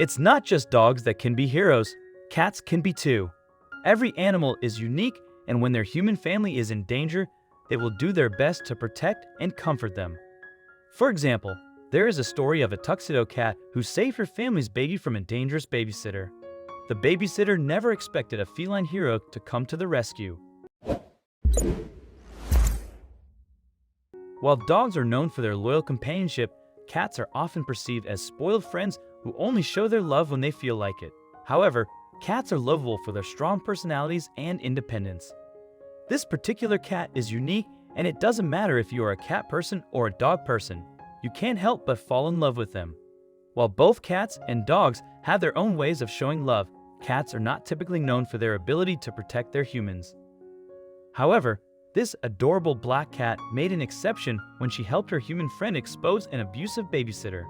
It's not just dogs that can be heroes, cats can be too. Every animal is unique, and when their human family is in danger, they will do their best to protect and comfort them. For example, there is a story of a tuxedo cat who saved her family's baby from a dangerous babysitter. The babysitter never expected a feline hero to come to the rescue. While dogs are known for their loyal companionship, cats are often perceived as spoiled friends who only show their love when they feel like it. However, cats are lovable for their strong personalities and independence. This particular cat is unique, and it doesn't matter if you are a cat person or a dog person. You can't help but fall in love with them. While both cats and dogs have their own ways of showing love, cats are not typically known for their ability to protect their humans. However, this adorable black cat made an exception when she helped her human friend expose an abusive babysitter.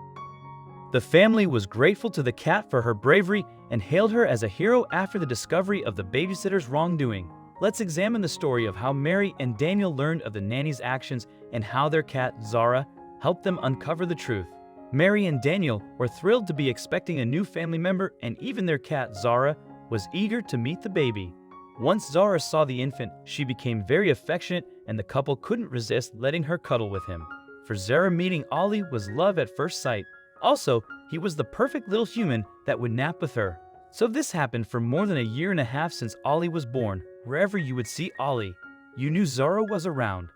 The family was grateful to the cat for her bravery and hailed her as a hero after the discovery of the babysitter's wrongdoing. Let's examine the story of how Mary and Daniel learned of the nanny's actions and how their cat, Zara, helped them uncover the truth. Mary and Daniel were thrilled to be expecting a new family member, and even their cat, Zara, was eager to meet the baby. Once Zara saw the infant, she became very affectionate, and the couple couldn't resist letting her cuddle with him. For Zara, meeting Ollie was love at first sight. Also, he was the perfect little human that would nap with her. So this happened for more than a year and a half since Ollie was born. Wherever you would see Ollie, you knew Zara was around.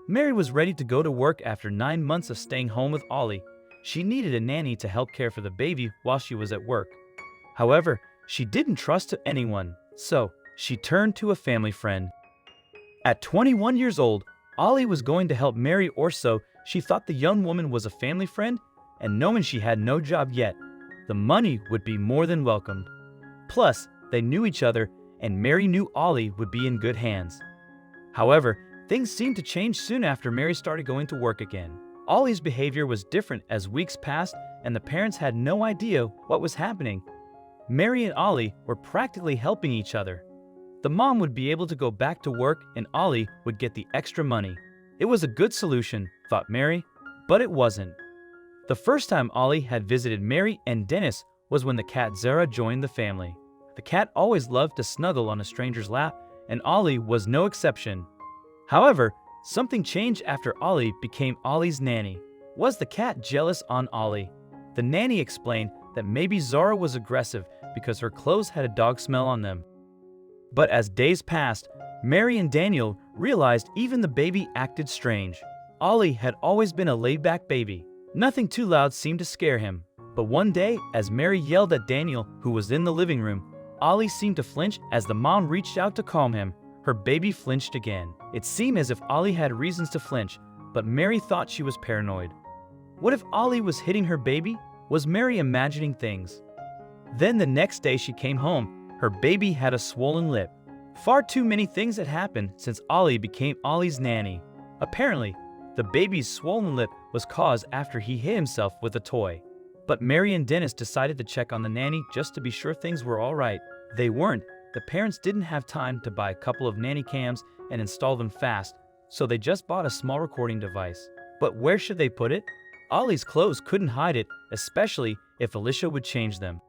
Mary was ready to go to work after 9 months of staying home with Ollie. She needed a nanny to help care for the baby while she was at work. However, she didn't trust anyone, so she turned to a family friend. At 21 years old, Ollie was going to help Mary, or so she thought. The young woman was a family friend, and knowing she had no job yet, the money would be more than welcomed. Plus, they knew each other, and Mary knew Ollie would be in good hands. However, things seemed to change soon after Mary started going to work again. Ollie's behavior was different as weeks passed, and the parents had no idea what was happening. Mary and Ollie were practically helping each other. The mom would be able to go back to work, and Ollie would get the extra money. It was a good solution, thought Mary, but it wasn't. The first time Ollie had visited Mary and Dennis was when the cat Zara joined the family. The cat always loved to snuggle on a stranger's lap, and Ollie was no exception. However, something changed after Ollie became Ollie's nanny. Was the cat jealous on Ollie? The nanny explained that maybe Zara was aggressive because her clothes had a dog smell on them. But as days passed, Mary and Daniel realized even the baby acted strange. Ollie had always been a laid-back baby. Nothing too loud seemed to scare him. But one day, as Mary yelled at Daniel, who was in the living room, Ollie seemed to flinch as the mom reached out to calm him. Her baby flinched again. It seemed as if Ollie had reasons to flinch, but Mary thought she was paranoid. What if Ollie was hitting her baby? Was Mary imagining things? Then the next day she came home. Her baby had a swollen lip. Far too many things had happened since Ollie became Ollie's nanny. Apparently, the baby's swollen lip was caused after he hit himself with a toy. But Mary and Dennis decided to check on the nanny just to be sure things were all right. They weren't. The parents didn't have time to buy a couple of nanny cams and install them fast, so they just bought a small recording device. But where should they put it? Ollie's clothes couldn't hide it, especially if Alicia would change them.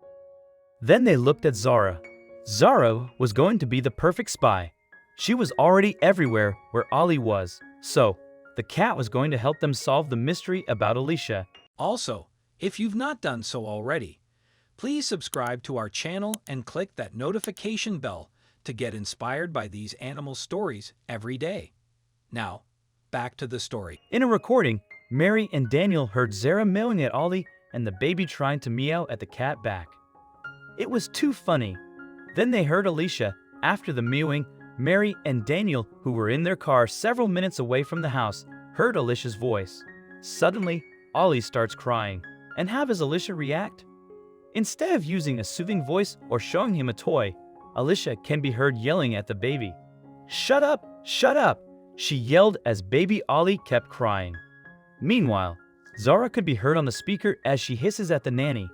Then they looked at Zara. Zara was going to be the perfect spy. She was already everywhere where Ollie was, so the cat was going to help them solve the mystery about Alicia. Also, if you've not done so already, please subscribe to our channel and click that notification bell to get inspired by these animal stories every day. Now, back to the story. In a recording, Mary and Daniel heard Zara meowing at Ollie and the baby trying to meow at the cat back. It was too funny. Then they heard Alicia. After the mewing, Mary and Daniel, who were in their car several minutes away from the house, heard Alicia's voice. Suddenly, Ollie starts crying. And how does Alicia react? Instead of using a soothing voice or showing him a toy, Alicia can be heard yelling at the baby. "Shut up! Shut up!" she yelled as baby Ollie kept crying. Meanwhile, Zara could be heard on the speaker as she hisses at the nanny.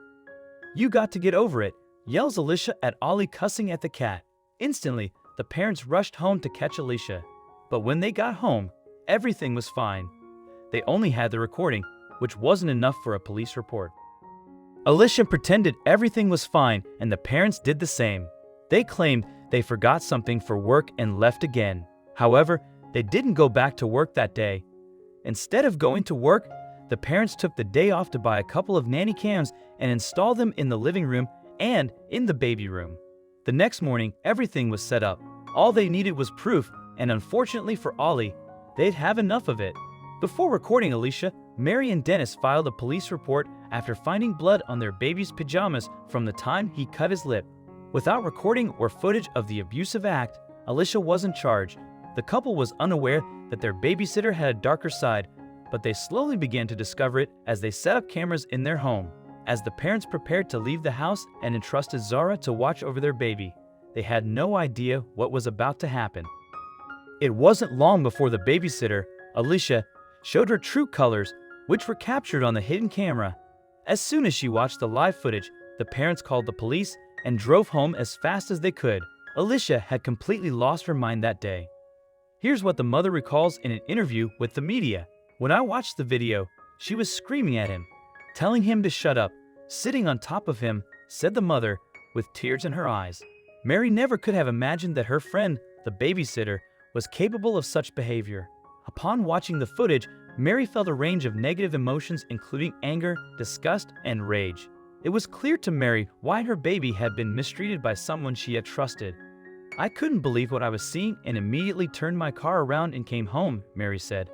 "You got to get over it," yells Alicia at Ollie, cussing at the cat. Instantly, the parents rushed home to catch Alicia. But when they got home, everything was fine. They only had the recording, which wasn't enough for a police report. Alicia pretended everything was fine, and the parents did the same. They claimed they forgot something for work and left again. However, they didn't go back to work that day. Instead of going to work, the parents took the day off to buy a couple of nanny cams and install them in the living room and in the baby room. The next morning, everything was set up. All they needed was proof, and unfortunately for Ollie, they'd have enough of it. Before recording Alicia, Mary and Dennis filed a police report after finding blood on their baby's pajamas from the time he cut his lip. Without recording or footage of the abusive act, Alicia wasn't charged. The couple was unaware that their babysitter had a darker side, but they slowly began to discover it as they set up cameras in their home. As the parents prepared to leave the house and entrusted Zara to watch over their baby, they had no idea what was about to happen. It wasn't long before the babysitter, Alicia, showed her true colors, which were captured on the hidden camera. As soon as she watched the live footage, the parents called the police and drove home as fast as they could. Alicia had completely lost her mind that day. Here's what the mother recalls in an interview with the media. "When I watched the video, she was screaming at him, telling him to shut up, sitting on top of him," said the mother, with tears in her eyes. Mary never could have imagined that her friend, the babysitter, was capable of such behavior. Upon watching the footage, Mary felt a range of negative emotions including anger, disgust, and rage. It was clear to Mary why her baby had been mistreated by someone she had trusted. "I couldn't believe what I was seeing and immediately turned my car around and came home," Mary said.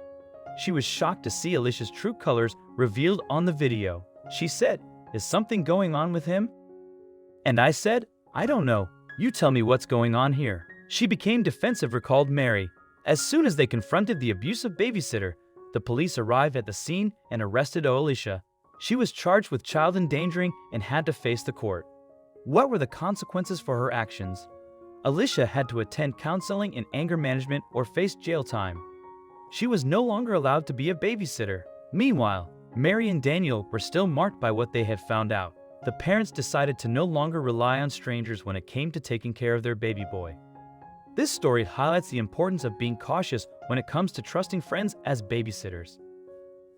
She was shocked to see Alicia's true colors revealed on the video. She said, "Is something going on with him?" And I said, "I don't know. You tell me what's going on here." She became defensive, recalled Mary. As soon as they confronted the abusive babysitter, the police arrived at the scene and arrested Alicia. She was charged with child endangering and had to face the court. What were the consequences for her actions? Alicia had to attend counseling and anger management or face jail time. She was no longer allowed to be a babysitter. Meanwhile, Mary and Daniel were still marked by what they had found out. The parents decided to no longer rely on strangers when it came to taking care of their baby boy. This story highlights the importance of being cautious when it comes to trusting friends as babysitters.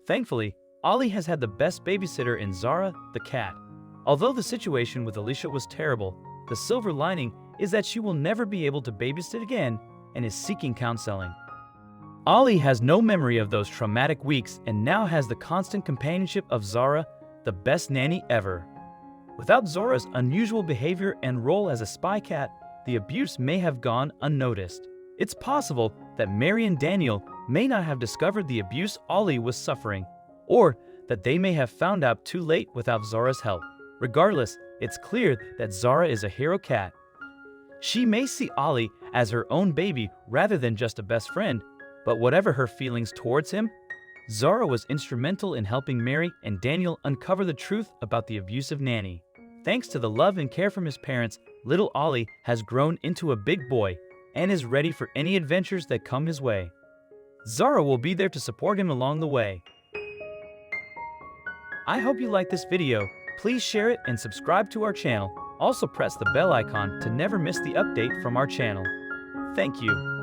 Thankfully, Ollie has had the best babysitter in Zara, the cat. Although the situation with Alicia was terrible, the silver lining is that she will never be able to babysit again and is seeking counseling. Ollie has no memory of those traumatic weeks and now has the constant companionship of Zara, the best nanny ever. Without Zora's unusual behavior and role as a spy cat, the abuse may have gone unnoticed. It's possible that Mary and Daniel may not have discovered the abuse Ollie was suffering, or that they may have found out too late without Zara's help. Regardless, it's clear that Zara is a hero cat. She may see Ollie as her own baby rather than just a best friend, but whatever her feelings towards him, Zara was instrumental in helping Mary and Daniel uncover the truth about the abusive nanny. Thanks to the love and care from his parents, little Ollie has grown into a big boy and is ready for any adventures that come his way. Zara will be there to support him along the way. I hope you liked this video. Please share it and subscribe to our channel. Also press the bell icon to never miss the update from our channel. Thank you.